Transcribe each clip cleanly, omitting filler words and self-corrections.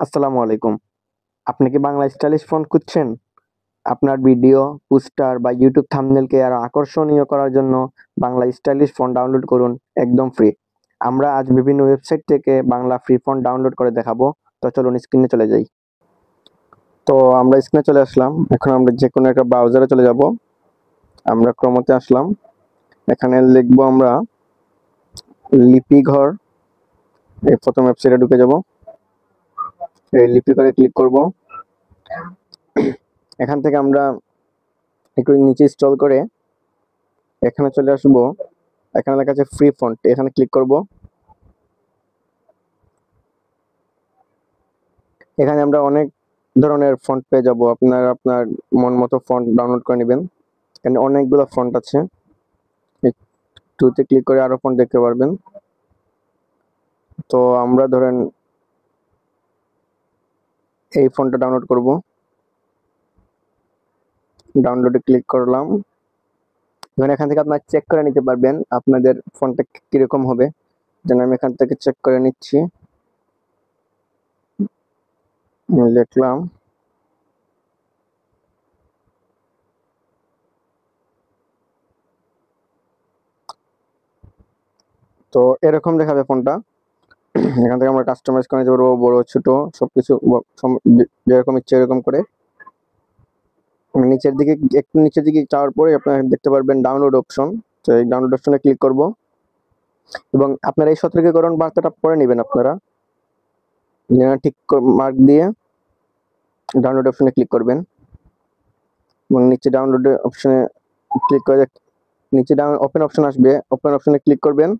আসসালামু আলাইকুম। আপনি কি বাংলা স্টাইলিশ ফন্ট খুঁজছেন? আপনার ভিডিও, পোস্টার বা ইউটিউব থাম্বনেলকে আরো আকর্ষণীয় করার জন্য বাংলা স্টাইলিশ ফন্ট ডাউনলোড করুন একদম ফ্রি। আমরা আজ বিভিন্ন ওয়েবসাইট থেকে বাংলা ফ্রি ফন্ট ডাউনলোড করে দেখাবো। তো চলুন স্ক্রিনে চলে যাই। তো আমরা স্ক্রিনে চলে আসলাম। এখন আমরা যেকোনো একটা ব্রাউজারে চলে যাব। আমরা ক্রোমোতে আসলাম। এখানে লিখবো আমরা লিপিঘর। এই প্রথম ওয়েবসাইটে ঢুকে যাব। এই লিপিঘরে ক্লিক করব। এখান থেকে আমরা একটু নিচে স্ক্রল করে এখানে চলে আসবো। এখানে লেখা আছে ফ্রি ফন্ট, এখানে ক্লিক করব। এখানে আমরা অনেক ধরনের ফন্ট পেয়ে যাব। আপনার মন মতো ফন্ট ডাউনলোড করে নেবেন। এখানে অনেকগুলো ফন্ট আছে। টুতে ক্লিক করে আরো ফন্ট দেখতে পারবেন। তো আমরা ধরেন এই ফন্টটা ডাউনলোড করব। ডাউনলোডে ক্লিক করলাম। এখান থেকে আপনারা চেক করে নিতে পারবেন আপনাদের ফন্টটা কিরকম হবে। যেন আমি এখান থেকে চেক করে নিচ্ছি। লিখলাম। তো এরকম দেখাবে ফন্টটা। এখান থেকে আমরা কাস্টমাইজ করে নিতে পারবো, বড় ছোট সবকিছু যেরকম ইচ্ছে এরকম করে। নিচের দিকে একটু নিচের দিকে যাওয়ার পরে আপনারা দেখতে পারবেন ডাউনলোড অপশন। তো এই ডাউনলোড অপশনে ক্লিক করব এবং আপনারা এই সতর্কীকরণ বার্তাটা পড়ে নেবেন। আপনারা ঠিক মার্ক দিয়ে ডাউনলোড অপশনে ক্লিক করবেন এবং নিচে ডাউনলোড অপশনে ক্লিক করে নিচে ওপেন অপশন আসবে, ওপেন অপশনে ক্লিক করবেন।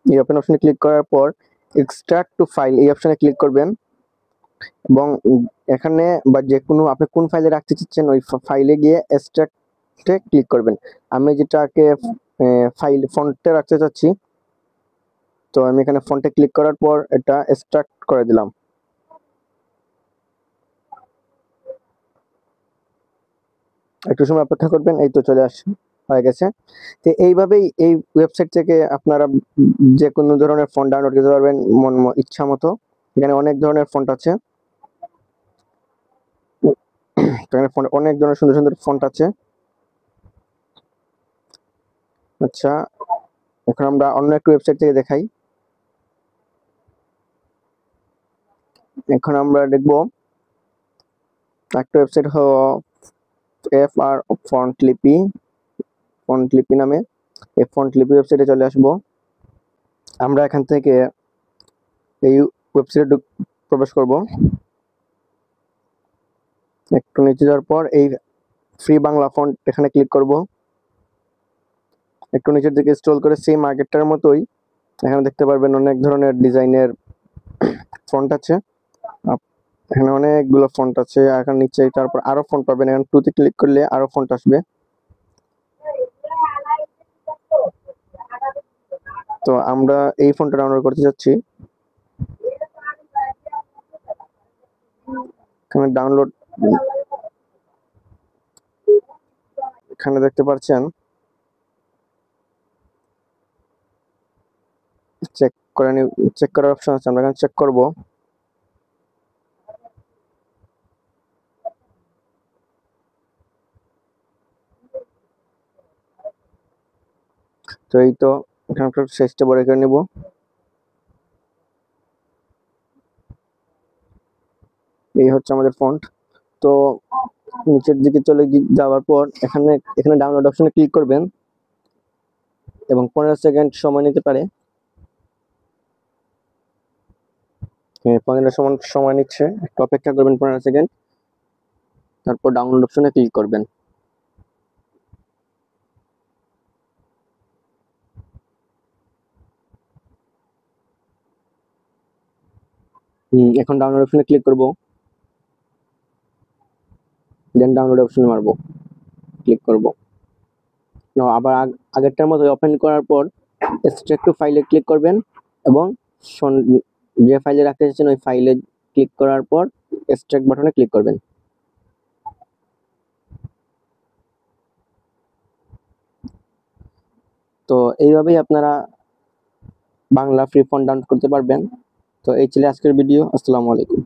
এই ওপেন অপশনে ক্লিক করার পর এক্সট্রাক্ট টু ফাইল এই অপশনে ক্লিক করবেন এবং এখানে বা যে কোনো আপনি কোন ফাইলে রাখতে চাচ্ছেন ওই ফাইলে গিয়ে এক্সট্রাক্টে ক্লিক করবেন। আমি যেটাকে ফাইল ফন্টে রাখতে চাচ্ছি, তো আমি এখানে ফন্টে ক্লিক করার পর এটা এক্সট্রাক্ট করে দিলাম। একটু সময় অপেক্ষা করবেন। এই তো চলে আসছে, হয়ে গেছে। তো এইভাবেই এই ওয়েবসাইট থেকে আপনারা যে কোনো ধরনের ফন্ট ডাউনলোড করতে পারবেন ইচ্ছা মতো। এখানে অনেক ধরনের ফন্ট আছে। এখানে অনেক ধরনের সুন্দর সুন্দর ফন্ট আছে। আচ্ছা, এখন আমরা অন্য একটা ওয়েবসাইট থেকে দেখাই। এখন আমরা দেখবো একটা ওয়েবসাইট FR ফন্ট লিপি নামে। এই ফন্ট লিপি ওয়েবসাইটে চলে আসবো। আমরা এখান থেকে এই ওয়েবসাইটে প্রবেশ করব। একটু নিচে যাওয়ার পর এই ফ্রি বাংলা ফন্ট এখানে ক্লিক করব। একটু নিচের দিকে স্ক্রল করে সেম আগেরটার মতোই এখানে দেখতে পারবেন অনেক ধরনের ডিজাইনের ফন্ট আছে। এখানে অনেকগুলো ফন্ট আছে। এখানে নিচে তারপর আরো ফন্ট পাবেন। এখানে টুতে ক্লিক করলে আরো ফন্ট আসবে। তো আমরা এই ফন্টটা ডাউনলোড করতে যাচ্ছি। এখানে ডাউনলোড এখানে দেখতে পাচ্ছেন চেক করার অপশন আছে। আমরা এখানে চেক করব। তো এই তো এখানে একটা সাইজটা বড় করে নেব। এই হচ্ছে আমাদের ফন্ট। তো নিচের দিকে যাওয়ার পর এখানে ডাউনলোড অপশনে ক্লিক করবেন এবং 15 সেকেন্ড সময় নিতে পারে। 15 সময় নিচ্ছে, একটু অপেক্ষা করবেন 15 সেকেন্ড। তারপর ডাউনলোড অপশনে ক্লিক করবেন। এখন ডাউনলোড অপশনে ক্লিক করব, দেন ডাউনলোড অপশনে মারবো, ক্লিক করব। আবার আগেরটার মতো ওপেন করার পর এক্সট্রাক্ট টু ফাইলে ক্লিক করবেন এবং যে ফাইলে রাখতে চাচ্ছেন ওই ফাইলে ক্লিক করার পর এক্সট্রাক্ট বাটনে ক্লিক করবেন। তো এইভাবেই আপনারা বাংলা ফ্রি ফন্ট ডাউনলোড করতে পারবেন। তো এই ছিল আজকের ভিডিও। আসসালামু আলাইকুম।